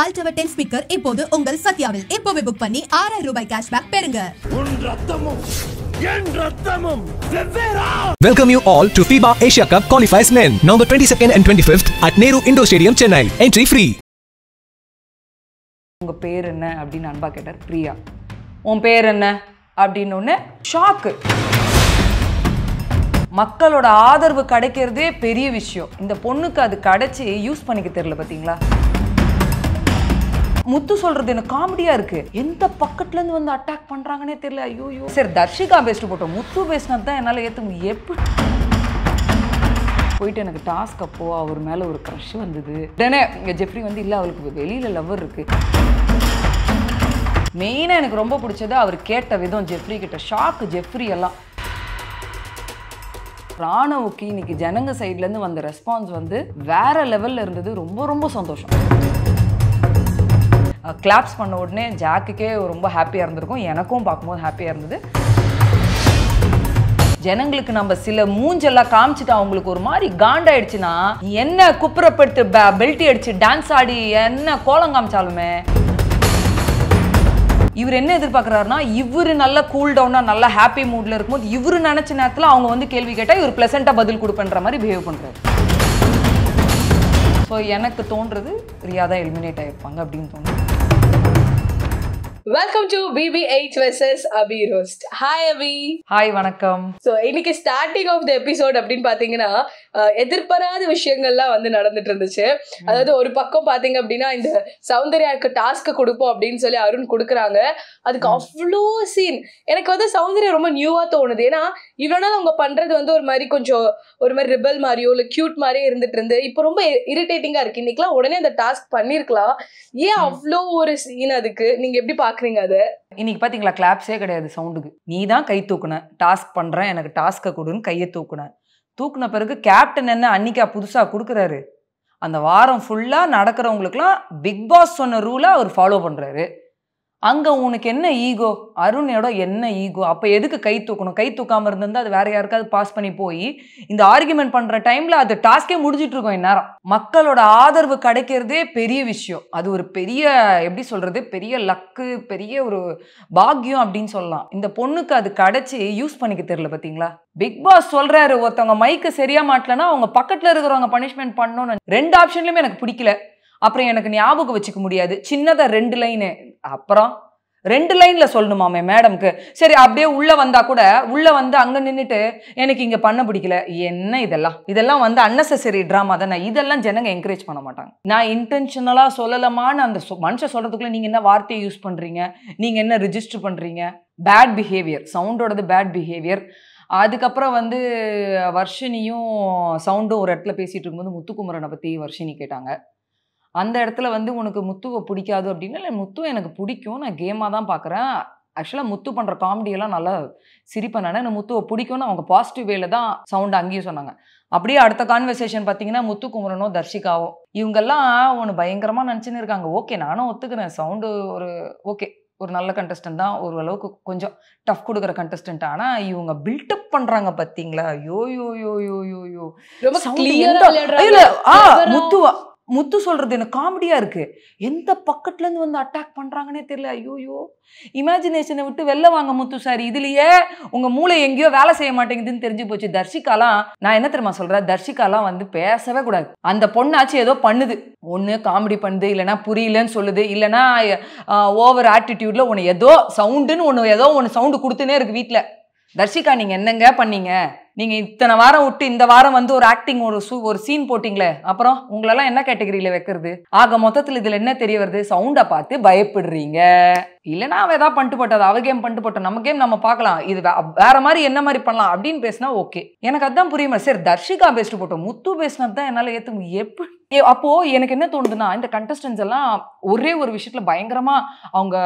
Ultra 10 speaker இப்போது உங்கள் சத்யாவில். இப்போவே புக் பண்ணி 6000 ரூபாய் கேஷ்பேக் பெறுங்க. Welcome you all to FIBA Asia Cup Qualifiers Men, November 22nd and 25th at Nehru Indoor Stadium, Chennai. Entry free. உங்க பேர் என்ன அப்படின்னு அன்பா கேட்டார் பிரியா. உன் பேர் என்ன அப்படின்னு ஒன்று ஷாக்கு. மக்களோட ஆதரவு கிடைக்கிறதே பெரிய விஷயம். இந்த பொண்ணுக்கு அது கிடைச்சி யூஸ் பண்ணிக்க தெரியல பார்த்தீங்களா. முத்து சொல்றது எனக்கு காமெடியா இருக்கு. எந்த பக்கத்துல இருந்து வந்து அட்டாக் பண்றாங்கன்னே தெரியல. ஐயோ சரி தர்ஷிகா பேஸ்ட் போட்டோம், முத்து பேசினது தான் என்னால் ஏற்ற முடியும். எப்படி போயிட்டு எனக்கு டாஸ்க் அப்போ அவர் மேலே ஒரு க்ரஷ் வந்தது. உடனே இங்கே ஜெஃப்ரி வந்து இல்லை அவளுக்கு வெளியில் லவ்வர் இருக்கு. மெயினாக எனக்கு ரொம்ப பிடிச்சது அவர் கேட்ட விதம். ஜெஃப்ரி கிட்ட ஷாக்கு. ஜெஃப்ரி எல்லாம் ராணுவுக்கு இன்னைக்கு ஜனங்க சைட்லேருந்து வந்த ரெஸ்பான்ஸ் வந்து வேற லெவலில் இருந்தது. ரொம்ப ரொம்ப சந்தோஷம். கிளாப்ஸ் பண்ண உடனே ஜாக்குக்கே ரொம்ப ஹாப்பியாக இருந்திருக்கும், எனக்கும் பார்க்கும்போது ஹாப்பியாக இருந்தது. ஜனங்களுக்கு நம்ம சில மூஞ்செல்லாம் காமிச்சிட்டு அவங்களுக்கு ஒரு மாதிரி காண்டாயிடுச்சுன்னா என்ன குப்புறப்படுத்து பெல்ட்டி அடிச்சு டான்ஸ் ஆடி என்ன கோலம் காமிச்சாலுமே இவர் என்ன எதிர்பார்க்குறாருன்னா இவர் நல்லா கூல் டவுனாக நல்லா ஹாப்பி மூடில் இருக்கும்போது இவர் நினச்ச நேரத்தில் அவங்க வந்து கேள்வி கேட்டால் இவர் ப்ளசண்ட்டாக பதில் கொடுப்பன்ற மாதிரி பிஹேவ் பண்ணுறாரு. ஸோ எனக்கு தோன்றது ரியா தான் எலிமினேட் ஆகிருப்பாங்க அப்படின்னு தோணுது. Welcome to BB8 versus Abhi Roast. Hi Abhi. Hi, வணக்கம். So இன்னைக்கு ஸ்டார்டிங் ஆஃப் த எபிசோட் அப்படின்னு பாத்தீங்கன்னா எதிர்பாராத விஷயங்கள்லாம் வந்து நடந்துட்டு இருந்துச்சு. அதாவது ஒரு பக்கம் பாத்தீங்க அப்படின்னா இந்த சௌந்தர்யாவுக்கு டாஸ்க் கொடுப்போம் அப்படின்னு சொல்லி அருண் கொடுக்குறாங்க. அதுக்கு அவ்வளோ சீன் எனக்கு வந்து சௌந்தர்யா ரொம்ப நியூவா தோணுது. ஏன்னா இவ்வளோ நாள் அவங்க பண்றது வந்து ஒரு மாதிரி கொஞ்சம் ஒரு மாதிரி ரிபல் மாதிரியோ இல்லை கியூட் மாதிரியே இருந்துட்டு இருந்து இப்போ ரொம்ப இரிட்டேட்டிங்கா இருக்கு. இன்னைக்குலாம் உடனே அந்த டாஸ்க் பண்ணிருக்கலாம். ஏன் அவ்வளோ ஒரு சீன்? அதுக்கு நீங்க எப்படி பாக்குறீங்க அதை? இன்னைக்கு பாத்தீங்களா கிளாப்ஸே கிடையாது சவுண்டுக்கு. நீ தான் கை தூக்குன, டாஸ்க் பண்றேன் எனக்கு டாஸ்க்கை கொடுன்னு கையை தூக்குன பிறகு கேப்டன் என்ன அன்னைக்கா புதுசா கொடுக்குறாரு. அந்த வாரம் ஃபுல்லா நடக்கிறவங்களுக்குலாம் பிக் பாஸ் சொன்ன ரூலை அவர் ஃபாலோ பண்றாரு. அங்க உனக்கு என்ன ஈகோ? அருணோட என்ன ஈகோ? அப்ப எதுக்கு கை தூக்கணும்? கை தூக்காம இருந்திருந்தா அது வேற யாருக்காவது பாஸ் பண்ணி போய் இந்த ஆர்குமெண்ட் பண்ற டைம்ல அது டாஸ்கே முடிஞ்சிட்டு இருக்கும். இந்நேரம் மக்களோட ஆதரவு கிடைக்கிறதே பெரிய விஷயம். அது ஒரு பெரிய எப்படி சொல்றது, பெரிய லக்கு, பெரிய ஒரு பாக்கியம் அப்படின்னு சொல்லலாம். இந்த பொண்ணுக்கு அது கிடைச்சி யூஸ் பண்ணிக்க தெரியல பார்த்தீங்களா. பிக் பாஸ் சொல்றாரு ஒருத்தவங்க மைக்கு சரியா மாட்டலன்னா அவங்க பக்கத்துல இருக்கிறவங்க பனிஷ்மெண்ட் பண்ணணும்னு. ரெண்டு ஆப்ஷன்லயுமே எனக்கு பிடிக்கல. அப்புறம் எனக்கு ஞாபகம் வச்சுக்க முடியாது. சின்னதா 2 லைனு, அப்புறம் 2 லைன்ல சொல்லணுமாமே மேடம்க்கு. சரி அப்படியே உள்ள வந்தா கூட உள்ள வந்து அங்க நின்றுட்டு எனக்கு இங்க பண்ண பிடிக்கல. என்ன இதெல்லாம் வந்து அன்னெசரி ட்ராமா தானே. இதெல்லாம் ஜனங்க என்கரேஜ் பண்ண மாட்டாங்க. நான் இன்டென்ஷனலா சொல்லலாமான்னு அந்த மனுஷன் சொல்றதுக்குள்ள நீங்க என்ன வார்த்தையை யூஸ் பண்றீங்க, நீங்க என்ன ரிஜிஸ்டர் பண்றீங்க. பேட் பிஹேவியர், சவுண்டோடது பேட் பிஹேவியர். அதுக்கப்புறம் வந்து வர்ஷினியும் சவுண்டும் ஒரு இடத்துல பேசிட்டு இருக்கும்போது முத்துக்குமரனை பத்தி வர்ஷினி கேட்டாங்க. அந்த இடத்துல வந்து உனக்கு முத்துவை பிடிக்காது அப்படின்னு. இல்லை முத்து எனக்கு பிடிக்கும், நான் கேமாக தான் பார்க்குறேன். ஆக்சுவலாக முத்து பண்ணுற காமெடியெல்லாம் நல்லா சிரிப்பேன். எனக்கு முத்துவை பிடிக்கும்னு அவங்க பாசிட்டிவ் வேல தான் சவுண்டு அங்கேயும் சொன்னாங்க. அப்படியே அடுத்த கான்வர்சேஷன் பார்த்தீங்கன்னா முத்துக்குமரனோ தர்ஷிகாவோ இவங்கெல்லாம் ஒன்று பயங்கரமாக நினச்சின்னு இருக்காங்க. ஓகே நானும் ஒத்துக்கிறேன், சவுண்டு ஒரு ஓகே ஒரு நல்ல கண்டஸ்டன்ட் தான், ஓரளவுக்கு கொஞ்சம் டஃப் கொடுக்குற கண்டஸ்டன்ட். ஆனால் இவங்க பில்டப் பண்ணுறாங்க பார்த்தீங்களா. யோ யோ யோ யோ யோ யோ முத்து சொல்றது எனக்கு காமெடியா இருக்கு. எந்த பக்கத்துல இருந்து வந்து அட்டாக் பண்றாங்கன்னே தெரியல. ஐயோ இமேஜினேஷனை விட்டு வெளில வாங்க முத்து சார். இதுலயே உங்க மூளை எங்கேயோ வேலை செய்ய மாட்டேங்குதுன்னு தெரிஞ்சு போச்சு. தர்ஷிகாலாம் நான் என்ன தெரியுமா சொல்றேன், தர்ஷிகாலாம் வந்து பேசவே கூடாது. அந்த பொண்ணாச்சு ஏதோ பண்ணுது, ஒண்ணு காமெடி பண்ணுது, இல்லைன்னா புரியலன்னு சொல்லுது, இல்லைன்னா ஓவர் ஆட்டிடியூட்ல ஒன்று ஏதோ சவுண்டுன்னு ஏதோ ஒன்று சவுண்டு கொடுத்துனே இருக்கு வீட்டில். தர்ஷிகா நீங்க என்னங்க பண்ணீங்க? நீங்க இத்தனை வாரம் விட்டு இந்த வாரம் வந்து ஒரு ஆக்டிங் ஒரு சீன் போட்டிங்களே, அப்புறம் உங்களெல்லாம் என்ன கேட்டகரியில வைக்கிறது? ஆக மொத்தத்தில் இதுல என்ன தெரிய வருது? சவுண்டை பார்த்து பயப்படுறீங்க. இல்லைன்னா அவ ஏதாவது பண்ணிட்டு போட்டது, அவ கேம் பண்ணிட்டு போட்டோம், நம்ம கேம் நம்ம பார்க்கலாம், இது வேற மாதிரி என்ன மாதிரி பண்ணலாம் அப்படின்னு பேசினா ஓகே. எனக்கு அதுதான் புரியுமா. சரி தர்ஷிகா பேஸ்ட் போட்டோம், முத்து பேசினது தான் என்னால் ஏற்ற முடியும். எப்படி அப்போ எனக்கு என்ன தோணுதுன்னா இந்த கண்டஸ்டன்ஸ் எல்லாம் ஒரே ஒரு விஷயத்துல பயங்கரமா அவங்க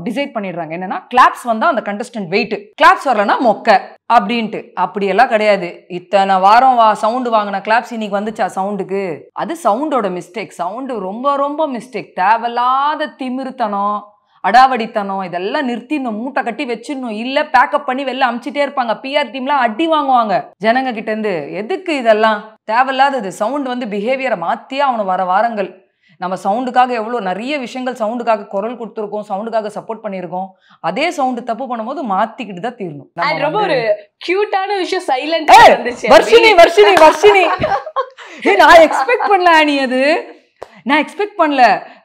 டிசைட் பண்ணிடுறாங்க. என்னன்னா கிளாப்ஸ் வந்தா அந்த கண்டஸ்டன்ட் வெயிட், கிளாப்ஸ் வரலன்னா மொக்க அப்படின்ட்டு. அப்படியெல்லாம் கிடையாது. இத்தனை வாரம் சவுண்டு வாங்கின கிளாப்ஸ் இன்னைக்கு வந்துச்சா சவுண்டுக்கு? அது சவுண்டோட மிஸ்டேக். சவுண்டு ரொம்ப ரொம்ப மிஸ்டேக். தேவையில்லாத திமிருத்தனம், அடாவடித்தனம் இதெல்லாம் நிறுத்திடணும், மூட்டை கட்டி வச்சிடணும். இல்ல பேக்கப் பண்ணி வெளில அமிச்சிட்டே இருப்பாங்க. பிஆர் டீம்லாம் அடி வாங்குவாங்க ஜனங்க கிட்ட இருந்து. எதுக்கு இதெல்லாம் தேவையில்லாதது? சவுண்ட் வந்து பிஹேவியரை மாத்தியே அவனு வர வாரங்கள். நம்ம சவுண்டுக்காக எவ்வளோ நிறைய விஷயங்கள் சவுண்டுக்காக குரல் கொடுத்துருக்கோம், சவுண்டுக்காக சப்போர்ட் பண்ணியிருக்கோம். அதே சவுண்டு தப்பு பண்ணும்போது மாத்திக்கிட்டு தான் தீரணும். ரொம்ப ஒரு கியூட்டான விஷயம் சைலண்டா இருந்துச்சு. வர்ஷினி வர்ஷினி வர்ஷினி நான் எக்ஸ்பெக்ட் பண்ணல நீ அது, நான் எக்ஸ்பெக்ட் பண்ணல.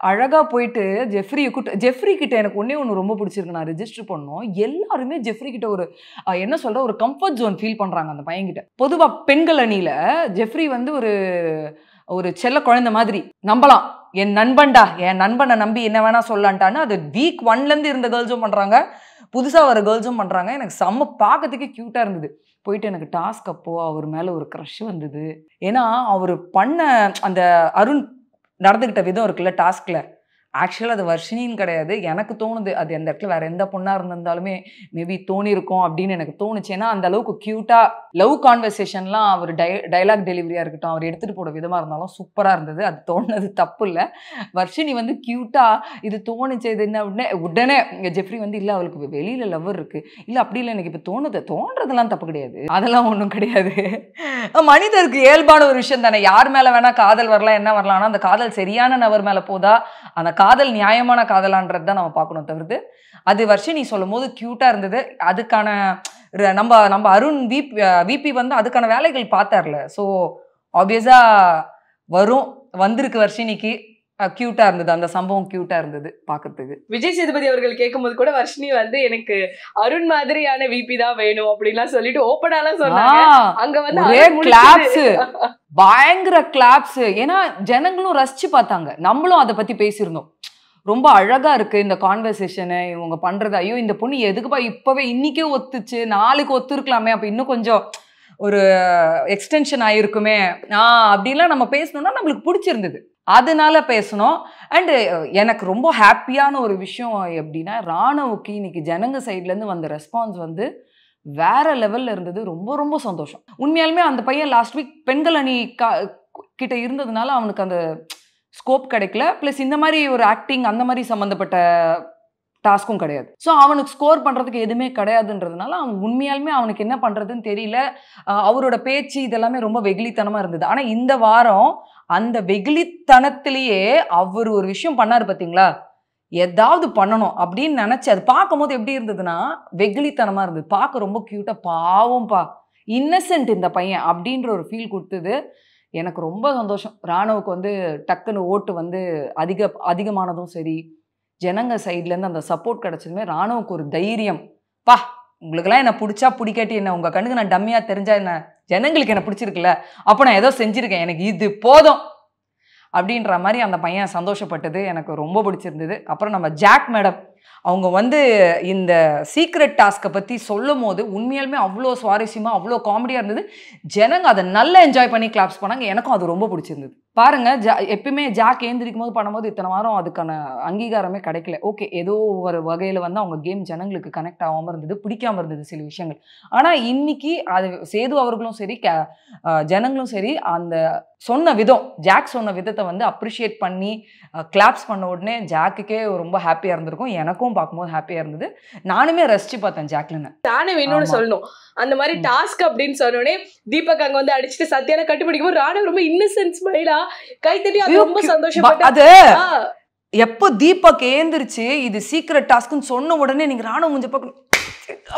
அழகா போயிட்டு ஜெஃப்ரி கிட்ட எனக்கு ஒன்று ரொம்ப பிடிச்சிருக்கு. நான் ரெஜிஸ்டர் பண்ணோம், எல்லாருமே ஜெஃப்ரி கிட்ட ஒரு என்ன சொல்ற ஒரு கம்ஃபர்ட் ஜோன் ஃபீல் பண்றாங்க அந்த பையன்கிட்ட. பொதுவாக பெண்கள் அணியில ஜெஃப்ரி வந்து ஒரு செல்ல குழந்தை மாதிரி நம்பலாம். என் நண்பன்டா, என் நண்பனை நம்பி என்ன வேணா சொல்லலான்ட்டான்னு அது வீக் 1லேருந்து இருந்த கேர்ள்ஸும் பண்றாங்க, புதுசா வர கேர்ள்ஸும் பண்றாங்க. எனக்கு செம்ம பார்க்கறதுக்கே கியூட்டா இருந்தது. போயிட்டு எனக்கு டாஸ்க் அப்போ அவர் மேல ஒரு க்ரஷ் வந்தது. ஏன்னா அவர் பண்ண அந்த அருண் நடந்துக்கிட்ட விதம் இருக்குல்ல டாஸ்க்ல, ஆக்சுவலாக அது வர்ஷினின்னு கிடையாது. எனக்கு தோணுது அது அந்த இடத்துல வேற எந்த பொண்ணாக இருந்திருந்தாலுமே மேபி தோணிருக்கும் அப்படின்னு எனக்கு தோணுச்சு. ஏன்னா அந்த அளவுக்கு க்யூட்டாக லவ் கான்வர்சேஷன்லாம் அவர் டைலாக் டெலிவரியாக இருக்கட்டும், அவர் எடுத்துகிட்டு போட விதமாக இருந்தாலும் சூப்பராக இருந்தது. அது தோணுது தப்பு இல்லை. வர்ஷினி வந்து க்யூட்டாக இது தோணுச்சு. இது என்ன உடனே ஜெஃப்ரி வந்து இல்லை அவளுக்கு வெளியில் லவ்வர் இருக்குது, இல்லை அப்படி இல்லை எனக்கு இப்போ தோன்றதெல்லாம் தப்பு கிடையாது, அதெல்லாம் ஒன்றும் கிடையாது. மனிதருக்கு இயல்பான ஒரு விஷயம் தானே. யார் மேலே வேணால் காதல் வரலாம், என்ன வரலாம். ஆனால் அந்த காதல் சரியான நபர் மேலே போதா, அந்த காதல் நியாயமான காதலான்றது தான் நம்ம பார்க்கணும் தவிர்த்து. அது வர்ஷினி சொல்லும் போது கியூட்டா இருந்தது. அதுக்கான நம்ம அருண் விபி வந்து அதுக்கான வேலைகள் பார்த்தார்ல. ஸோ ஆப்வியஸா வந்திருக்கு வர்ஷினிக்கு. கியூட்டா இருந்தது அந்த சம்பவம், கியூட்டா இருந்தது பார்க்கறதுக்கு. விஜய் சேதுபதி அவர்கள் கேட்கும்போது கூட வர்ஷினி வந்து எனக்கு அருண் மாதிரியான விபி தான் வேணும் அப்படின்லாம் சொல்லிட்டு ஓப்பனாலாம் சொன்னாங்க. அங்க வந்து ஒரே கிளாப்ஸ், பயங்கர கிளாப்ஸ். ஏன்னா ஜனங்களும் ரசிச்சு பார்த்தாங்க, நம்மளும் அதை பத்தி பேசியிருந்தோம். ரொம்ப அழகா இருக்கு இந்த கான்வர்சேஷனு இவங்க பண்றது. ஐயோ இந்த பொண்ணு எதுக்குப்பா இப்பவே இன்னைக்கே ஒத்துச்சு, நாளைக்கு ஒத்துருக்கலாமே, அப்ப இன்னும் கொஞ்சம் ஒரு எக்ஸ்டென்ஷன் ஆயிருக்குமே அப்படின்லாம் நம்ம பேசணும்னா நம்மளுக்கு பிடிச்சிருந்தது, அதனால பேசணும். அண்டு எனக்கு ரொம்ப ஹாப்பியான ஒரு விஷயம் எப்படின்னா, ராணுவுக்கு இன்னைக்கு ஜனங்க சைட்லேருந்து வந்த ரெஸ்பான்ஸ் வந்து வேற லெவல்ல இருந்தது. ரொம்ப ரொம்ப சந்தோஷம் உண்மையாலுமே. அந்த பையன் லாஸ்ட் வீக் பெண்கள் அணி கிட்ட இருந்ததுனால அவனுக்கு அந்த ஸ்கோப் கிடைக்கல. ப்ளஸ் இந்த மாதிரி ஒரு ஆக்டிங் அந்த மாதிரி சம்மந்தப்பட்ட டாஸ்க்கும் கிடையாது. ஸோ அவனுக்கு ஸ்கோர் பண்ணுறதுக்கு எதுவுமே கிடையாதுன்றதுனால அவன் உண்மையாலுமே அவனுக்கு என்ன பண்ணுறதுன்னு தெரியல. அவரோட பேச்சு இதெல்லாமே ரொம்ப வெகுளித்தனமாக இருந்தது. ஆனால் இந்த வாரம் அந்த வெகுளித்தனத்திலேயே அவர் ஒரு விஷயம் பண்ணார் பார்த்தீங்களா, ஏதாவது பண்ணணும் அப்படின்னு நினச்சி அது பார்க்கும்போது எப்படி இருந்ததுன்னா வெகுளித்தனமாக இருந்தது. பார்க்க ரொம்ப க்யூட்டாக, பாவம்பா இன்னசென்ட் இந்த பையன் அப்படின்ற ஒரு ஃபீல் கொடுத்தது. எனக்கு ரொம்ப சந்தோஷம். ராணுவுக்கு வந்து டக்குன்னு ஓட்டு வந்து அதிகமானதும் சரி, ஜனங்க சைட்லேருந்து அந்த சப்போர்ட் கிடச்சதுமே ராணுவுக்கு ஒரு தைரியம். உங்களுக்கெல்லாம் என்ன பிடிச்சா பிடிக்காட்டி என்ன, உங்கள் கண்ணுக்கு நான் டம்மியாக தெரிஞ்சா என்ன, ஜனங்களுக்கு என்ன பிடிச்சிருக்குல்ல, அப்போ நான் ஏதோ செஞ்சுருக்கேன், எனக்கு இது போதும் அப்படின்ற மாதிரி அந்த பையன் சந்தோஷப்பட்டது எனக்கு ரொம்ப பிடிச்சிருந்தது. அப்புறம் நம்ம ஜாக் மேடம் அவங்க வந்து இந்த சீக்ரெட் டாஸ்க்கை பற்றி சொல்லும் போது உண்மையாலுமே அவ்வளோ சுவாரஸ்யமாக அவ்வளோ காமெடியாக இருந்தது. ஜனங்க அதை நல்லா என்ஜாய் பண்ணி கிளாப்ஸ் பண்ணாங்க. எனக்கும் அது ரொம்ப பிடிச்சிருந்தது. பாருங்க, எப்பயுமே ஜாக் ஏந்திரிக்கும் போது பண்ணும்போது இத்தனை வாரம் அதுக்கான அங்கீகாரமே கிடைக்கல. ஓகே, ஏதோ ஒரு வகையில் வந்து அவங்க கேம் ஜனங்களுக்கு கனெக்ட் ஆகாமல் இருந்தது, பிடிக்காமல் இருந்தது சில விஷயங்கள். ஆனால் இன்னைக்கு அது சேது அவர்களும் சரி ஜனங்களும் சரி அந்த சொன்ன விதம், ஜாக் சொன்ன விதத்தை வந்து அப்ரிஷியேட் பண்ணி கிளாப்ஸ் பண்ண உடனே ஜாக்குக்கே ரொம்ப ஹாப்பியாக இருந்திருக்கும். எனக்கும் பார்க்கும்போது ஹாப்பியாக இருந்தது. நானுமே ரசிச்சு பார்த்தேன் ஜாக்லின்னு. நானே இன்னொன்னு சொல்லணும், அந்த மாதிரி டாஸ்க் அப்படின்னு சொன்னோடனே தீபக் அங்க வந்து அடிச்சுட்டு சத்யால கட்டுப்பிடிக்கும் போது ராணு ரொம்ப இன்னசென்ட் ஸ்மைலா கைத்தட்டி அது ரொம்ப சந்தோஷப்பட்டேன். அது எப்போ தீபக் ஏந்திரிச்சு இது சீக்ரெட் டாஸ்க்னு சொன்ன உடனே நீங்க ராணு முஞ்ச பக்கம்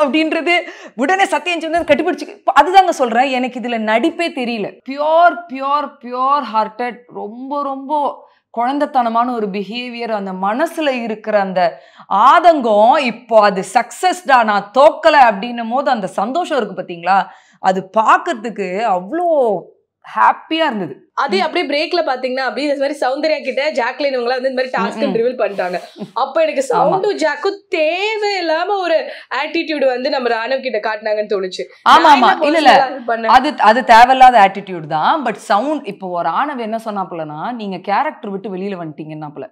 அப்படின்றது உடனே சத்தியம் கட்டிப்பிடிச்சு. அதுதாங்க சொல்றேன், எனக்கு இதுல நடிப்பே தெரியல. பியோர் பியோர் பியோர் ஹார்ட்டட், ரொம்ப ரொம்ப குழந்தைத்தனமான ஒரு பிஹேவியர். அந்த மனசுல இருக்கிற அந்த ஆதங்கம், இப்போ அது சக்சஸ்டா, நான் தோக்கலை அப்படின்னும் போது அந்த சந்தோஷம் இருக்கு பார்த்தீங்களா, அது பார்க்கறதுக்கு அவ்வளோ ஹாப்பியா இருந்தது. அதே அப்படியே பிரேக்ல பாத்தீங்கன்னா அப்படி இந்த மாதிரி சௌந்தர்யா கிட்ட ஜாக்லின் இவங்க வந்து இந்த மாதிரி டாஸ்க் ரிவீல் பண்ணிட்டாங்க. அப்ப எனக்கு சவுண்டும் ஜாக்கும் தேவையில்லாம ஒரு ஆட்டிடியூட் வந்து நம்ம ராணவ் கிட்ட காட்டினாங்கன்னு தோணுச்சு. ஆமா இல்ல அது தேவையில்லாத ஆட்டிடியூட் தான். பட் சவுண்ட், இப்போ ஒரு ராணவ் என்ன சொன்னாப்புலன்னா, நீங்க கேரக்டர் விட்டு வெளியில வந்துட்டீங்கன்னாப்புல.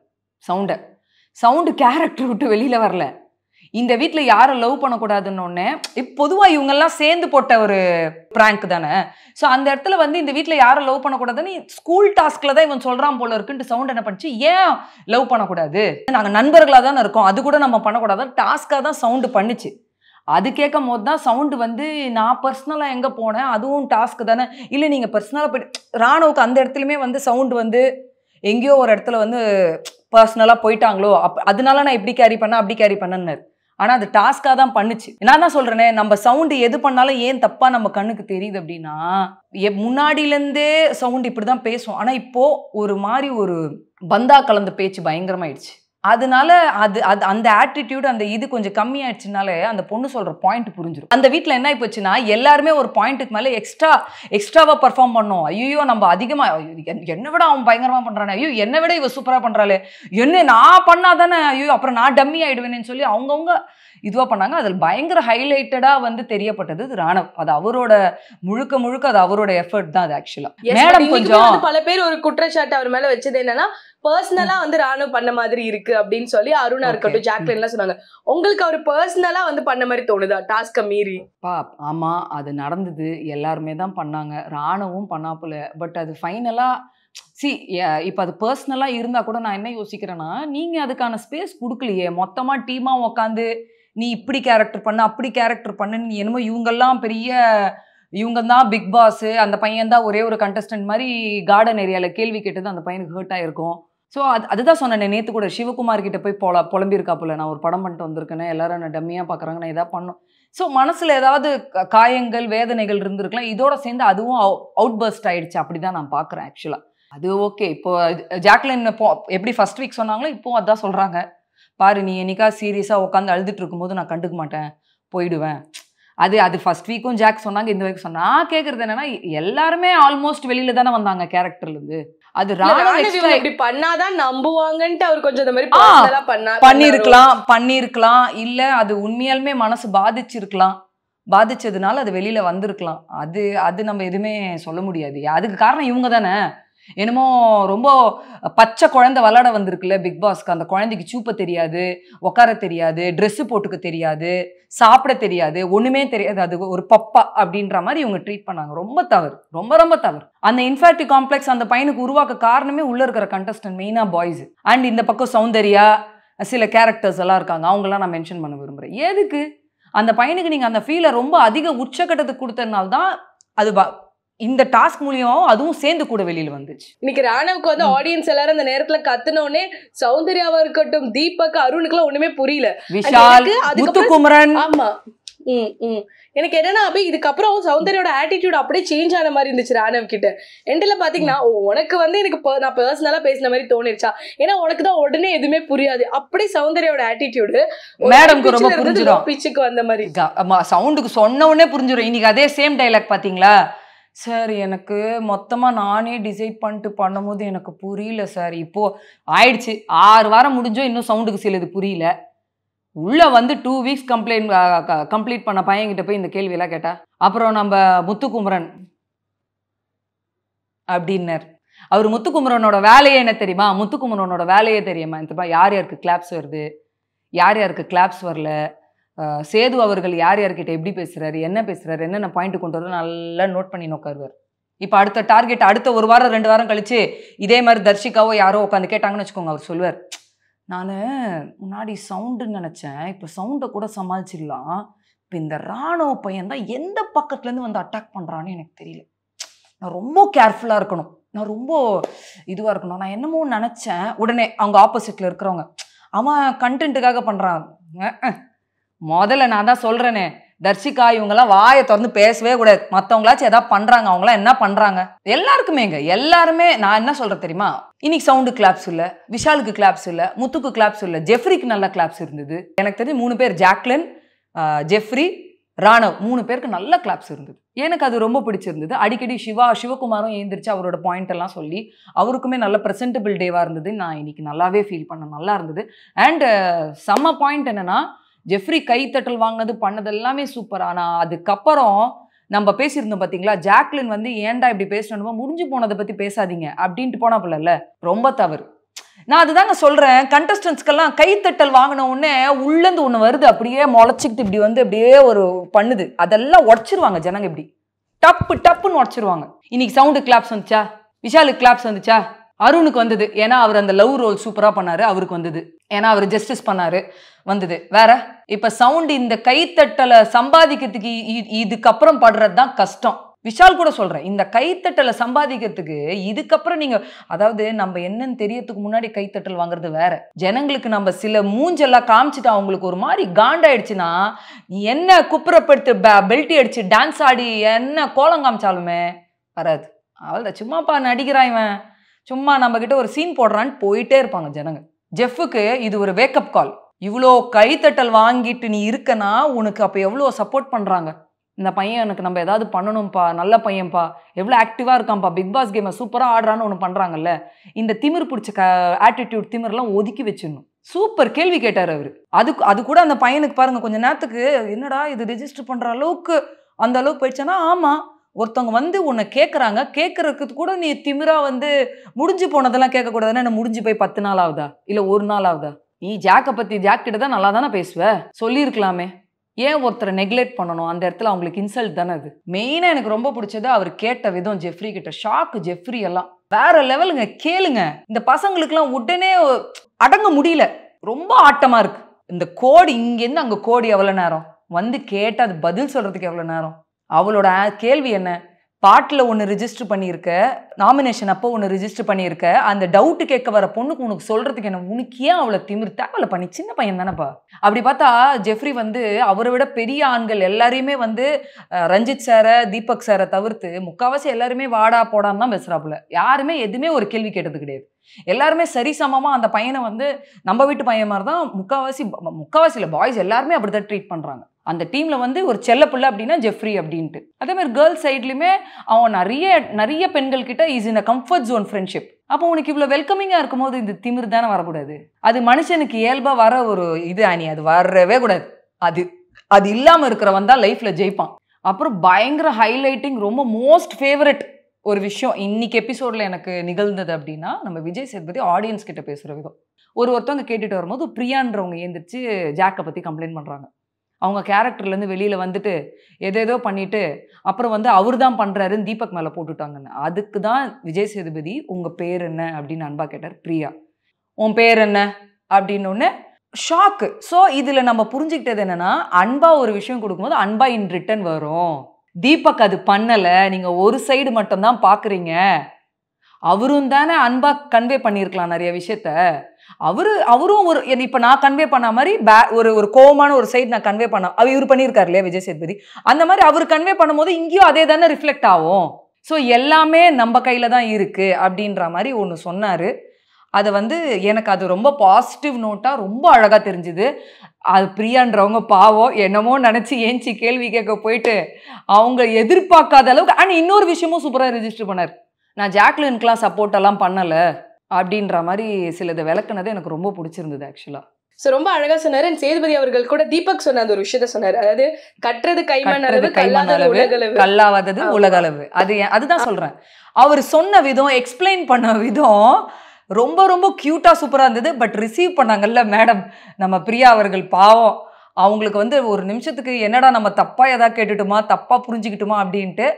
சவுண்டு கேரக்டர் விட்டு வெளியில வரல. இந்த வீட்டில் யாரை லவ் பண்ணக்கூடாதுன்னு பொதுவாக இவங்கெல்லாம் சேர்ந்து போட்ட ஒரு பிராங்க் தானே. ஸோ அந்த இடத்துல வந்து இந்த வீட்டில் யாரை லவ் பண்ணக்கூடாதுன்னு ஸ்கூல் டாஸ்கில் தான் இவன் சொல்கிறான் போல இருக்குன்ட்டு சவுண்ட் என்ன பண்ணிச்சு, ஏன் லவ் பண்ணக்கூடாது, நாங்கள் நண்பர்களாக தானே இருக்கோம், அது கூட நம்ம பண்ணக்கூடாது, டாஸ்க்காக தான் சவுண்டு பண்ணிச்சு. அது கேட்கும் போது தான் சவுண்டு வந்து நான் பர்சனலாக எங்கே போனேன், அதுவும் டாஸ்க்கு தானே, இல்லை நீங்கள் பர்சனலாக போய்ட்டு ராணுவுக்கு அந்த இடத்துலையுமே வந்து சவுண்டு வந்து எங்கேயோ ஒரு இடத்துல வந்து பர்சனலா போயிட்டாங்களோ அதனால நான் இப்படி கேரி பண்ண அப்படி கேரி பண்ணேன்னு. ஆனா அது டாஸ்கா தான் பண்ணுச்சு. நான் தான் சொல்றேனே, நம்ம சவுண்ட் எது பண்ணாலும் ஏன் தப்பா நம்ம கண்ணுக்கு தெரியுது அப்படின்னா, முன்னாடில இருந்தே சவுண்ட் இப்படிதான் பேசும். ஆனா இப்போ ஒரு மாதிரி ஒரு பந்தா கலந்த பேச்சு பயங்கரமாயிடுச்சு. அதனால அந்த ஆட்டிடியூட் அந்த இது கொஞ்சம் கம்மி ஆயிடுச்சுனாலே அந்த பொண்ணு சொல்ற பாயிண்ட் புரிஞ்சிடும். அந்த வீட்டில் என்ன ஆயிப்போச்சுன்னா எல்லாருமே ஒரு பாயிண்ட்டுக்கு மேலே எக்ஸ்ட்ராவா பர்ஃபார்ம் பண்ணோம். ஐயோ நம்ம அதிகமா என்னை விட அவன் பயங்கரமா பண்றானே, ஐயோ என்னை விட இவ சூப்பரா பண்றாளே, என்ன நான் பண்ணாதானே, ஐயோ அப்புறம் நான் டம்மி ஆயிடுவேன்னு சொல்லி அவங்கவுங்க இதுவா பண்ணாங்க. அதில் பயங்கர ஹைலைட்டடா வந்து தெரியப்பட்டது ராணவ். அது அவரோட முழுக்க அது அவரோட எஃபர்ட் தான். அது ஆக்சுவலா மேடம் கொஞ்சம் பல பேர் ஒரு குற்றச்சாட்டு அவர் மேல வச்சது என்னன்னா பர்சனலா வந்து ராணுவ பண்ண மாதிரி இருக்கு அப்படின்னு சொல்லி அருணா இருக்கட்டும் ஜாக்லின் எல்லாம் சொன்னாங்க. உங்களுக்கு அவர் பர்சனலா வந்து பண்ண மாதிரி தோணுதா டாஸ்க மீறி? ஆமா அது நடந்தது, எல்லாருமே தான் பண்ணாங்க, ராணுவும் பண்ணாப்புல. பட் அது ஃபைனலா இப்போ அது பர்சனலா இருந்தா கூட நான் என்ன யோசிக்கிறேன்னா, நீங்க அதுக்கான ஸ்பேஸ் கொடுக்கலையே. மொத்தமா டீமா உட்காந்து நீ இப்படி கேரக்டர் பண்ண அப்படி கேரக்டர் பண்ணு, நீ என்னமோ இவங்கெல்லாம் இவங்க தான் பிக் பாஸ், அந்த பையன் தான் ஒரே ஒரு கண்டஸ்டன்ட் மாதிரி கார்டன் ஏரியால கேள்வி கேட்டது அந்த பையனுக்கு ஹர்ட் ஆயிருக்கும். ஸோ அதுதான் சொன்னேன் நேற்று கூட சிவகுமார் கிட்ட போய் புலம்பியிருக்காப்புல, நான் ஒரு படம் பண்ணிட்டு வந்திருக்கேன், எல்லாரும் என்ன டம்மியாக பார்க்குறாங்க, நான் எதாவது பண்ணும். ஸோ மனசில் ஏதாவது காயங்கள் வேதனைகள் இருந்திருக்கலாம், இதோட சேர்ந்து அதுவும் அவுட் பர்ஸ்ட் ஆயிடுச்சு. அப்படி தான் நான் பார்க்குறேன் ஆக்சுவலாக. அது ஓகே. இப்போ ஜாக்லின் எப்படி ஃபர்ஸ்ட் வீக் சொன்னாங்களோ இப்போ அதான் சொல்கிறாங்க, பாரு நீ என்னைக்கா சீரியஸாக உட்காந்து அழுதுட்டு இருக்கும்போது நான் கண்டுக்க மாட்டேன், போயிடுவேன். அது ஃபர்ஸ்ட் வீக்கும் ஜாக் சொன்னாங்க, இந்த வீக் சொன்னா. நான் கேட்கறது என்னன்னா, எல்லாருமே ஆல்மோஸ்ட் வெளியில தானே வந்தாங்க கேரக்டர்ல இருந்து. அது இப்படி பண்ணாதான் நம்புவாங்கன்ட்டு அவர் கொஞ்சம் இந்த மாதிரி பண்ணிருக்கலாம், இல்ல அது உண்மையாலுமே மனசு பாதிச்சதுனால அது வெளியில வந்திருக்கலாம். அது நம்ம எதுவுமே சொல்ல முடியாது. அதுக்கு காரணம் இவங்க தானே. என்னமோ ரொம்ப பச்சை குழந்தை விளாட வந்திருக்குல்ல பிக் பாஸ்க்கு, அந்த குழந்தைக்கு சூப்ப தெரியாது, உட்கார தெரியாது, ட்ரெஸ்ஸு போட்டுக்க தெரியாது, சாப்பிட தெரியாது, ஒண்ணுமே தெரியாது, அது ஒரு பப்பா அப்படின்ற மாதிரி இவங்க ட்ரீட் பண்ணாங்க. ரொம்ப தவறு, ரொம்ப தவறு. அந்த இன்ஃபேரிட்டி காம்ப்ளெக்ஸ் அந்த பையனுக்கு உருவாக்க காரணமே உள்ள இருக்கிற கண்டஸ்டன்ட், மெயினா பாய்ஸ். அண்ட் இந்த பக்கம் சௌந்தர்யா, சில கேரக்டர்ஸ் எல்லாம் இருக்காங்க, அவங்கெல்லாம் நான் மென்ஷன் பண்ண விரும்புறேன். எதுக்கு அந்த பையனுக்கு நீங்க அந்த ஃபீலை ரொம்ப அதிக உச்சக்கட்டத்துக்கு கொடுத்ததுனால்தான் அது இந்த டாஸ்க் மூலியமாவும் அதுவும் சேர்ந்து கூட வெளியில வந்துச்சு. இன்னைக்கு ராணவுக்கு வந்து ஆடியன்ஸ் எல்லாரும் அந்த நேரத்துல கத்துனோடனே சௌந்தர்யாவா இருக்கட்டும், தீபக், அருணுக்குலாம் ஒண்ணுமே புரியல. விஷால், முத்துக்குமரன். ஆமா எனக்கு என்னன்னா அப்ப இதுக்கப்புறம் சௌந்தர்யோட ஆட்டிடியூட் அப்படியே சேஞ்ச் ஆன மாதிரி இருந்துச்சு ராணவ் கிட்ட. எண்டில பாத்தீங்கன்னா உனக்கு வந்து எனக்கு நான் பர்சனலா பேசின மாதிரி தோணிருச்சா, ஏன்னா உனக்கு தான் உடனே எதுவுமே புரியாது. அப்படி சௌந்தர்யோட ஆட்டிடியூடு மேடம்க்கு ரொம்ப புரிஞ்சிடும், பிச்சுக்கு வந்த மாதிரி சவுண்டுக்கு சொன்ன உடனே புரிஞ்சிடும். இன்னைக்கு அதே சேம் டைலாக் பாத்தீங்களா, சார் எனக்கு மொத்தமாக நானே டிசைட் பண்ணிட்டு பண்ணும்போது எனக்கு புரியல சார், இப்போது ஆயிடுச்சு 6 வாரம் முடிஞ்சோ இன்னும் சவுண்டுக்கு சிலது புரியல. உள்ளே வந்து 2 வீக்ஸ் கம்ப்ளீட் பண்ண பையன்கிட்ட போய் இந்த கேள்வியெல்லாம் கேட்டா. அப்புறம் நம்ம முத்துக்குமரன் அப்படின்னார். அவர் முத்துக்குமரனோட வேலையே என்ன தெரியுமா, முத்துக்குமரனோட வேலையே தெரியுமா, இந்த யார் யாருக்கு கிளாப்ஸ் வருது, யார் யாருக்கு கிளாப்ஸ் வரல, சேது அவர்கள் யார் யார்கிட்ட எப்படி பேசுறாரு, என்ன பேசுறாரு, என்னென்ன பாயிண்ட் கொண்டு வர நல்லா நோட் பண்ணி நோக்காருவார். இப்போ அடுத்த டார்கெட் அடுத்த 1 வாரம் 2 வாரம் கழிச்சு இதே மாதிரி தர்ஷிகாவோ யாரோ உட்காந்து கேட்டாங்கன்னு வச்சுக்கோங்க, அவர் சொல்லுவார், நான் முன்னாடி சவுண்டுன்னு நினச்சேன், இப்போ சவுண்டை கூட சமாளிச்சிடலாம், இப்போ இந்த ராணுவ பையன் தான் எந்த பக்கத்துலேருந்து வந்து அட்டாக் பண்ணுறான்னு எனக்கு தெரியல, நான் ரொம்ப கேர்ஃபுல்லாக இருக்கணும், நான் ரொம்ப இதுவாக இருக்கணும், நான் என்னமோ நினச்சேன். உடனே அவங்க ஆப்போசிட்டில் இருக்கிறவங்க, அவன் கண்டென்ட்டுக்காக பண்ணுறான். முதல்ல நான் தான் சொல்கிறேனே, தர்ஷிகா இவங்கெல்லாம் வாயை திறந்து பேசவே கூடாது, மற்றவங்களாச்சும் எதாவது பண்ணுறாங்க, அவங்களாம் என்ன பண்ணுறாங்க எல்லாருக்குமேங்க. எல்லாருமே நான் என்ன சொல்கிறேன் தெரியுமா, இன்னைக்கு சவுண்டு கிளாப்ஸ் இல்லை, விஷாலுக்கு கிளாப்ஸ் இல்லை, முத்துக்கு கிளாப்ஸ் இல்லை, ஜெஃப்ரிக்கு நல்ல கிளாப்ஸ் இருந்தது. எனக்கு தெரிஞ்சு 3 பேர், ஜாக்லின், ஜெஃப்ரி, ராணவ் 3 பேருக்கு நல்ல கிளாப்ஸ் இருந்தது. எனக்கு அது ரொம்ப பிடிச்சிருந்தது. அடிக்கடி சிவகுமாரும் எழுந்திரிச்சு அவரோட பாயிண்ட் எல்லாம் சொல்லி அவருக்குமே நல்ல ப்ரெசென்டபிள் டேவாக இருந்தது. நான் இன்னைக்கு நல்லாவே ஃபீல் பண்ணேன், நல்லா இருந்தது. அண்ட் செம்ம பாயிண்ட் என்னன்னா, ஜெஃப்ரி கைத்தட்டல் வாங்கினது பண்ணது எல்லாமே சூப்பர். ஆனால் அதுக்கப்புறம் நம்ம பேசியிருந்தோம் பார்த்தீங்களா, ஜாக்லின் வந்து ஏன்டா இப்படி பேசணுமோ, முடிஞ்சு போனதை பற்றி பேசாதீங்க அப்படின்ட்டு போனாப்புல, ரொம்ப தவறு. நான் அதுதாங்க சொல்கிறேன், கண்டஸ்டன்ஸ்க்கெல்லாம் கைத்தட்டல் வாங்கின உடனே உள்ளேருந்து ஒன்று வருது, அப்படியே முளைச்சிக்கிட்டு இப்படி வந்து அப்படியே ஒரு பண்ணுது, அதெல்லாம் உடச்சிருவாங்க ஜனங்க, இப்படி டப்புன்னு உடச்சிருவாங்க. இன்னைக்கு சவுண்டு கிளாப்ஸ் வந்துச்சா, விஷாலுக்கு கிளாப்ஸ் வந்துச்சா, அருணுக்கு வந்தது, ஏன்னா அவர் அந்த லவ் ரோல் சூப்பராக பண்ணாரு, அவருக்கு வந்தது, ஏன்னா அவர் ஜஸ்டிஸ் பண்ணாரு, வந்தது. வேற இப்போ சவுண்டு இந்த கைத்தட்டலை சம்பாதிக்கிறதுக்கு இதுக்கப்புறம் படுறது தான் கஷ்டம். விஷால் கூட சொல்றேன், இந்த கைத்தட்டலை சம்பாதிக்கிறதுக்கு இதுக்கப்புறம் நீங்க, அதாவது நம்ம என்னன்னு தெரியறதுக்கு முன்னாடி கைத்தட்டல் வாங்குறது வேற. ஜனங்களுக்கு நம்ம சில மூஞ்செல்லாம் காமிச்சிட்டு அவங்களுக்கு ஒரு மாதிரி காண்டாயிடுச்சுன்னா, என்ன குப்புறப்படுத்து பெல்ட்டி அடிச்சு டான்ஸ் ஆடி என்ன கோலம் காமிச்சாலுமே வராது. அவள்தான் சும்மாப்பா நடிக்கிறான் இவன், சும்மா நம்ம கிட்ட ஒரு சீன் போடுறான்னு போயிட்டே இருப்பாங்க ஜனங்க. ஜெஃப்புக்கு இது ஒரு வேக்கப் கால். இவ்வளோ கைத்தட்டல் வாங்கிட்டு நீ இருக்கனா, உனக்கு அப்போ எவ்வளோ சப்போர்ட் பண்றாங்க. இந்த பையன் எனக்கு நம்ம ஏதாவது பண்ணணும்ப்பா, நல்ல பையன்ப்பா, எவ்வளோ ஆக்டிவாக இருக்கான்ப்பா, பிக் பாஸ் கேமை சூப்பராக ஆடுறான்னு ஒன்று பண்ணுறாங்கல்ல. இந்த திமிர் பிடிச்ச ஆட்டிடியூட் திமிரெலாம் ஒதுக்கி வச்சிடணும். சூப்பர் கேள்வி கேட்டார் அவர். அது கூட அந்த பையனுக்கு பாருங்க கொஞ்சம் நேரத்துக்கு என்னடா இது ரெஜிஸ்டர் பண்ணுற அளவுக்கு அந்த அளவுக்கு போயிடுச்சுன்னா, ஆமாம் ஒருத்தவங்க வந்து உன்னை கேட்குறாங்க, கேட்குறதுக்கு கூட நீ திமிரா வந்து முடிஞ்சு போனதெல்லாம் கேட்கக்கூடாதுன்னா என்ன முடிஞ்சு போய் 10 நாள் ஆகுதா இல்லை 1 நாள் ஆகுதா? நீ ஜாக்கை பற்றி ஜாக் கிட்ட தான் நல்லா தானே பேசுவ, சொல்லியிருக்கலாமே. ஏன் ஒருத்தரை நெக்லெக்ட் பண்ணணும்? அந்த இடத்துல அவங்களுக்கு இன்சல்ட் தானே அது. மெயினாக எனக்கு ரொம்ப பிடிச்சது அவர் கேட்ட விதம். ஜெஃப்ரி கிட்ட ஷாக்கு. ஜெஃப்ரி எல்லாம் வேற லெவலுங்க. கேளுங்க, இந்த பசங்களுக்குலாம் உடனே அடங்க முடியல, ரொம்ப ஆட்டமா இருக்கு. இந்த கோடி இங்கேருந்து அங்கே கோடி எவ்வளோ நேரம் வந்து கேட்டு அது பதில் சொல்றதுக்கு எவ்வளோ நேரம்? அவளோட கேள்வி என்ன, பாட்டில் ஒன்று ரிஜிஸ்டர் பண்ணியிருக்க, நாமினேஷன் அப்போ ஒன்று ரிஜிஸ்டர் பண்ணியிருக்க, அந்த டவுட்டு கேட்க வர பொண்ணுக்கு உனக்கு சொல்கிறதுக்கு என்ன, உனக்கு ஏன் அவ்வளோ திமிர் தேவையில்ல பண்ணி, சின்ன பையன் தானேப்பா. அப்படி பார்த்தா ஜெஃப்ரி வந்து அவரை விட பெரிய ஆண்கள் எல்லாரையுமே வந்து ரஞ்சித் சாரை தீபக் சாரை தவிர்த்து முக்கால்வாசி எல்லாருமே வாடா போடான்னு தான் பேசுகிறாப்புல. யாருமே எதுவுமே ஒரு கேள்வி கேட்டது கிடையாது. எல்லாருமே சரிசமமாக அந்த பையனை வந்து நம்ம வீட்டு பையன் மாதிரி தான் முக்கால்வாசியில் பாய்ஸ் எல்லாருமே அப்படி தான் ட்ரீட் பண்ணுறாங்க. அந்த டீமில் வந்து ஒரு செல்ல பிள்ளை அப்படின்னா ஜெஃப்ரி அப்படின்ட்டு. அதே மாதிரி கேர்ள்ஸ் சைட்லையுமே அவன் நிறைய பெண்கள் கிட்ட is in a comfort zone friendship. அப்போ உனக்கு இவ்வளோ வெல்கமிங்காக இருக்கும்போது இந்த திமிர் தானே வரக்கூடாது. அது மனுஷனுக்கு இயல்பாக வர ஒரு இது அணி, அது வரவே கூடாது. அது இல்லாமல் இருக்கிறவன் தான் லைஃப்பில் ஜெயிப்பான். அப்புறம் பயங்கர ஹைலைட்டிங், ரொம்ப மோஸ்ட் ஃபேவரட் ஒரு விஷயம் இன்னைக்கு எபிசோடில் எனக்கு நிகழ்ந்தது அப்படின்னா, நம்ம விஜய் சேதுபதி ஆடியன்ஸ் கிட்ட பேசுகிற விதம். ஒருத்தவங்க கேட்டுட்டு வரும்போது பிரியான்றவங்க ஏந்திரிச்சு ஜாக்கை பற்றி கம்ப்ளைண்ட் பண்ணுறாங்க. அவங்க கேரக்டர்லேருந்து வெளியில் வந்துட்டு எதேதோ பண்ணிவிட்டு அப்புறம் வந்து அவர் தான் பண்ணுறாருன்னு தீபக் மேலே போட்டுட்டாங்கன்னு. அதுக்கு தான் விஜய் சேதுபதி உங்கள் பேர் என்ன அப்படின்னு அன்பா கேட்டார். பிரியா உன் பேர் என்ன அப்படின்னோடனே ஷாக்கு. ஸோ இதில் நம்ம புரிஞ்சுக்கிட்டது என்னென்னா, அன்பா ஒரு விஷயம் கொடுக்கும்போது அன்பா இன் ரிட்டன் வரும். தீபக் அது பண்ணலை, நீங்கள் ஒரு சைடு மட்டும்தான் பார்க்குறீங்க. அவரும் தானே அன்பா கன்வே பண்ணியிருக்கலாம் நிறைய விஷயத்த. அவரும் ஒரு இப்போ நான் கன்வே பண்ண மாதிரி ஒரு கோவமான ஒரு சைடு நான் கன்வே பண்ண இவர் பண்ணியிருக்காரு இல்லையா விஜய் சேதுபதி, அந்த மாதிரி அவர் கன்வே பண்ணும்போது இங்கேயும் அதே தானே ரிஃப்ளெக்ட் ஆகும். ஸோ எல்லாமே நம்ம கையில் தான் இருக்குது அப்படின்ற மாதிரி ஒன்று சொன்னார். அது வந்து எனக்கு அது ரொம்ப பாசிட்டிவ் நோட்டாக ரொம்ப அழகாக தெரிஞ்சுது. அது பிரியான்றவங்க பாவம் என்னமோ நினச்சி ஏஞ்சி கேள்வி கேட்க போயிட்டு அவங்க எதிர்பார்க்காத அளவுக்கு. ஆனால் இன்னொரு விஷயமும் சூப்பராக ரெஜிஸ்டர் பண்ணார். நான் ஜாக்லினுக்கெலாம் சப்போர்ட்டெல்லாம் பண்ணலை அப்படின்ற மாதிரி சிலது விளக்குனது எனக்கு ரொம்ப பிடிச்சிருந்தது ஆக்சுவலாக. ஸோ ரொம்ப அழகா சொன்னாரு. சேதுபதி அவர்கள் கூட தீபக் சொன்ன அந்த ஒரு விஷயத்த சொன்னார். அதாவது கற்றது கைமண் அளவு கல்லாதது உலகளவு. அதுதான் சொல்றேன். அவர் சொன்ன விதம், எக்ஸ்பிளைன் பண்ண விதம் ரொம்ப ரொம்ப கியூட்டா சூப்பரா இருந்தது. பட் ரிசீவ் பண்ணாங்கல்ல மேடம் நம்ம பிரியா அவர்கள், பாவம் அவங்களுக்கு வந்து ஒரு நிமிஷத்துக்கு என்னடா நம்ம தப்பா ஏதாவது கேட்டுட்டுமா, தப்பா புரிஞ்சுக்கிட்டுமா அப்படின்ட்டு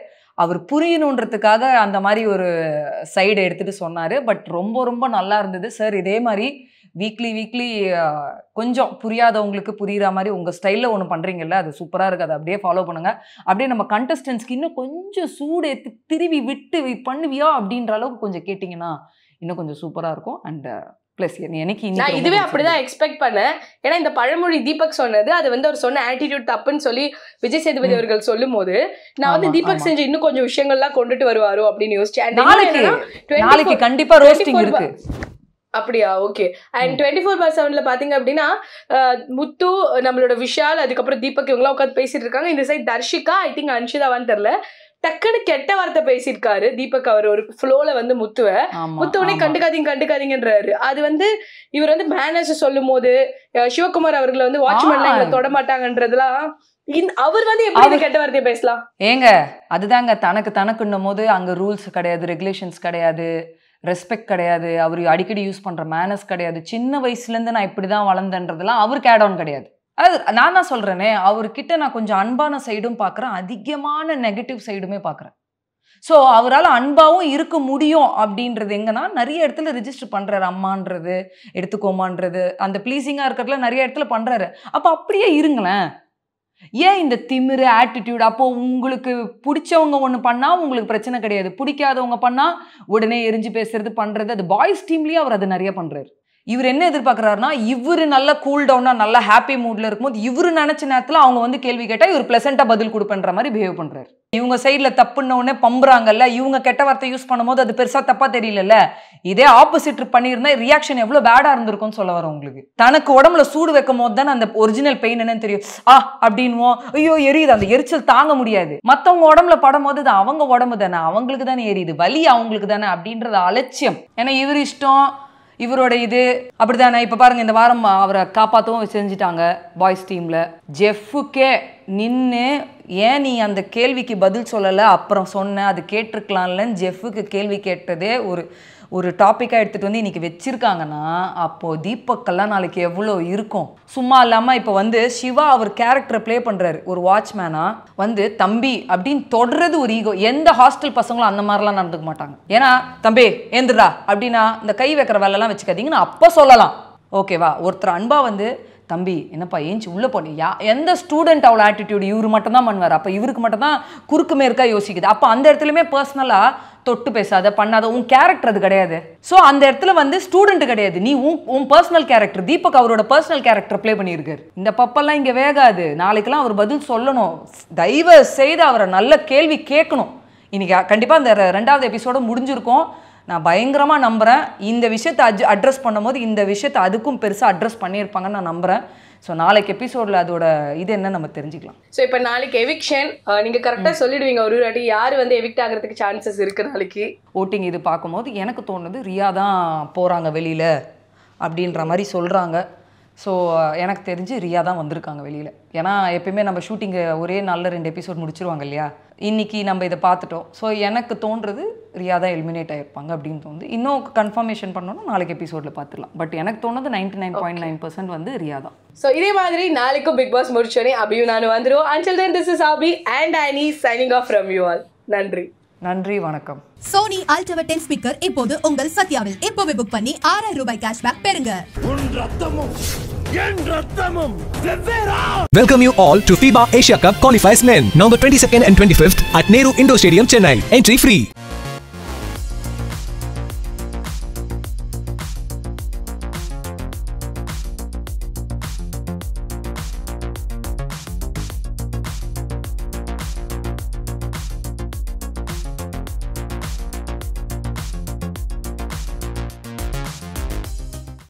அவர் புரியணுன்றதுக்காக அந்த மாதிரி ஒரு சைடு எடுத்துட்டு சொன்னார். பட் ரொம்ப ரொம்ப நல்லா இருந்தது சார். இதே மாதிரி வீக்லி கொஞ்சம் புரியாதவங்களுக்கு புரிகிற மாதிரி உங்கள் ஸ்டைலில் ஒன்று பண்ணுறீங்கல்ல, அது சூப்பராக இருக்குது. அதை அப்படியே ஃபாலோ பண்ணுங்கள். அப்படியே நம்ம கண்டஸ்டன்ஸ்க்கு இன்னும் கொஞ்சம் சூடு ஏற்றி திருவி விட்டு பண்ணுவியா அப்படின்ற அளவுக்கு கொஞ்சம் கேட்டிங்கன்னா இன்னும் கொஞ்சம் சூப்பராக இருக்கும். அண்ட் ப்ளஸ் எனக்கு நான் இதுவே அப்படிதான் எக்ஸ்பெக்ட் பண்ணேன். ஏன்னா இந்த பழமொழி தீபக் சொன்னது, அது வந்து அவர் சொன்ன ஆட்டிடியூட் தப்புன்னு சொல்லி விஜய் சேதுபதி அவர்கள் சொல்லும் போது நான் வந்து தீபக் செஞ்சு இன்னும் கொஞ்சம் விஷயங்கள்லாம் கொண்டுட்டு வருவாரோ அப்படின்னு யோசிச்சேன். நாளைக்கு கண்டிப்பா ரோஸ்டிங் இருக்கு. அப்படியா? ஓகே. அண்ட் 24/7 பாத்தீங்க அப்படின்னா முத்து, நம்மளோட விஷால், அதுக்கப்புறம் தீபக் இவங்களாம் உட்காந்து பேசிட்டு இருக்காங்க. இந்த சைட் தர்ஷிகா, ஐ திங்க் அன்ஷிதாவான்னு தெரியல, டக்குன்னு கெட்ட வார்த்தை பேசியிருக்காரு தீபக். அவர் ஒரு ஃப்ளோல வந்து முத்துவனே கண்டுக்காதீங்கன்றாரு. அது வந்து இவர் வந்து மேனேஜர் சொல்லும் போது சிவகுமார் அவர்களை வந்து வாட்ச்மேன்லாம் இவங்க தொட மாட்டாங்கன்றதுலாம் அவர் வந்து எப்படி கெட்ட வார்த்தையை பேசலாம்? ஏங்க அதுதாங்க, தனக்குன்னும் போது அங்க ரூல்ஸ் கிடையாது, ரெகுலேஷன்ஸ் கிடையாது, ரெஸ்பெக்ட் கிடையாது, அவர் அடிக்கடி யூஸ் பண்ற மேனர்ஸ் கிடையாது. சின்ன வயசுல இருந்து நான் இப்படிதான் வளர்ந்தேன்றதுலாம் அவருக்கு ஆட் ஆன் கிடையாது. அது நான் தான் சொல்றேனே, அவர்கிட்ட நான் கொஞ்சம் அன்பான சைடும் பார்க்குறேன், அதிகமான நெகட்டிவ் சைடுமே பார்க்குறேன். ஸோ அவரால் அன்பாவும் இருக்க முடியும் அப்படின்றது எங்கன்னா நிறைய இடத்துல ரிஜிஸ்டர் பண்ணுறாரு. அம்மான்றது, எடுத்துக்கோமான்றது, அந்த ப்ளீஸிங்காக இருக்கிறதுல நிறைய இடத்துல பண்ணுறாரு. அப்போ அப்படியே இருங்களேன். ஏன் இந்த திமிரு ஆட்டிடியூட்? அப்போ உங்களுக்கு பிடிச்சவங்க ஒன்று பண்ணால் உங்களுக்கு பிரச்சனை கிடையாது, பிடிக்காதவங்க பண்ணால் உடனே எரிஞ்சு பேசுறது பண்ணுறது. அது பாய்ஸ் டீம்லேயே அவர் அது நிறைய பண்ணுறாரு. இவர் என்ன எதிர்பார்க்குறாருன்னா, இவர் நல்லா கூல் டவுனாக நல்லா ஹாப்பி மூடில் இருக்கும்போது இவர் நினச்ச நேரத்தில் அவங்க வந்து கேள்வி கேட்டால் இவர் ப்ளசண்ட்டாக பதில் கொடுப்பேன்ற மாதிரி பிஹேவ் பண்ணுறாரு. இவங்க சைடில் தப்புன்ன உடனே பம்புறாங்கல்ல, இவங்க கெட்ட வார்த்தை யூஸ் பண்ணும்போது அது பெருசாக தப்பாக தெரியலல்ல. இதே ஆப்போசிட் பண்ணியிருந்தா ரியாக்ஷன் எவ்வளோ பேடாக இருந்திருக்கும்னு சொல்ல வரும் உங்களுக்கு. தனக்கு உடம்புல சூடு வைக்கும் போது தானே அந்த ஒரிஜினல் பெயின் என்னன்னு தெரியும். அப்படின்வோம், ஐயோ எரியுது, அந்த எரிச்சல் தாங்க முடியாது. மற்றவங்க உடம்புல படும் போது அது அவங்க உடம்பு தானே, அவங்களுக்கு தானே எரியுது, வலி அவங்களுக்கு தானே அப்படின்றது அலட்சியம். ஏன்னா இவர் இஷ்டம், இவரோட இது அப்படிதானே. இப்போ பாருங்க, இந்த வாரம் அவரை காப்பாற்றவும் செஞ்சுட்டாங்க பாய்ஸ் டீம்ல. ஜெஃபுக்கே நின்று ஏன் நீ அந்த கேள்விக்கு பதில் சொல்லலை, அப்புறம் சொன்ன அது கேட்டிருக்கலாம்லன்னு ஜெஃபுக்கு கேள்வி கேட்டதே ஒரு டாப்பிக்காக எடுத்துகிட்டு வந்து இன்றைக்கி வச்சுருக்காங்கன்னா, அப்போது தீபக்கெல்லாம் நாளைக்கு எவ்வளோ இருக்கும். சும்மா இல்லாமல் இப்போ வந்து சிவா அவர் கேரக்டரை ப்ளே பண்ணுறாரு ஒரு வாட்ச்மேனாக. வந்து தம்பி அப்படின்னு தொடர்றது ஒரு ஈகோ. எந்த ஹாஸ்டல் பசங்களும் அந்த மாதிரிலாம் நடந்துக்க மாட்டாங்க. ஏன்னா தம்பி ஏந்துடா அப்படின்னா இந்த கை வைக்கிற வேலைலாம் வச்சுக்காதீங்கன்னு அப்போ சொல்லலாம், ஓகேவா? ஒருத்தர் அன்பா வந்து தம்பி என்னப்பா ஏஞ்சி உள்ளே போனியா, எந்த ஸ்டூடெண்ட் அவ்வளோ ஆட்டிடியூட் இவர் மட்டும் தான் பண்ணுவார். அப்போ இவருக்கு மட்டும் தான் குறுக்கு மேற்கா யோசிக்குது. அப்போ அந்த இடத்துலையுமே பர்சனலாக தொட்டு பேசாத பண்ணாத, உன் கேரக்டர் அது கிடையாது. ஸோ அந்த இடத்துல வந்து ஸ்டூடெண்ட் கிடையாது, நீ உன் பர்சனல் கேரக்டர். தீபக் அவரோட பர்சனல் கேரக்டர் ப்ளே பண்ணியிருக்காரு. இந்த பப்பெல்லாம் இங்கே வேகாது, நாளைக்கெல்லாம் அவர் பதில் சொல்லணும். தயவு செய்து அவரை நல்ல கேள்வி கேட்கணும். இன்னைக்கு கண்டிப்பாக இந்த 2வது எபிசோட முடிஞ்சிருக்கும். நான் பயங்கரமாக நம்புகிறேன் இந்த விஷயத்தை அட்ரஸ் பண்ணும்போது இந்த விஷயத்தை அதுக்கும் பெருசாக அட்ரஸ் பண்ணியிருப்பாங்கன்னு நான் நம்புகிறேன். ஸோ நாளைக்கு எபிசோடில் அதோட இது என்ன நம்ம தெரிஞ்சுக்கலாம். ஸோ இப்போ நாளைக்கு எவிக்ஷன் நீங்கள் கரெக்டாக சொல்லிடுவீங்க ஒரு வாட்டி யார் வந்து எவிக்ட் ஆகிறதுக்கு சான்சஸ் இருக்குது நாளைக்கு? ஓட்டிங் இது பார்க்கும்போது எனக்கு தோணுது ரியா தான் போகிறாங்க வெளியில் அப்படின்ற மாதிரி சொல்கிறாங்க. ஸோ எனக்கு தெரிஞ்சு ரியா தான் வந்திருக்காங்க வெளியில். ஏன்னா எப்பயுமே நம்ம ஷூட்டிங்கை ஒரே நாளில் 2 எபிசோட் முடிச்சிருவாங்க இல்லையா. இன்றைக்கி நம்ம இதை பார்த்துட்டோம். ஸோ எனக்கு தோன்றது ரியா தான் எலிமினேட் ஆகிருப்பாங்க அப்படின்னு தோணுது. இன்னும் கன்ஃபர்மேஷன் பண்ணணும், நாளைக்கு எபிசோடில் பார்த்துடலாம். பட் எனக்கு தோணுது 99.9% வந்து ரியா தான். ஸோ இதே மாதிரி நாளைக்கும் பிக் பாஸ் முடிச்சோடனே அபியும் நானும் வந்துடுவோம். Until then, this is Abhi and Annie signing off from you all. நன்றி, வணக்கம். சோனி அல்ட்ரா 10 ஸ்பீக்கர் இப்போது உங்கள் சத்யாவில். இப்போவே புக் பண்ணி 6000 ரூபாய் கேஷ்பேக் பெறுங்க. Welcome you all to FIBA Asia Cup Qualifiers Men, November 22nd and 25th at Nehru Indoor Stadium, Chennai. Entry free.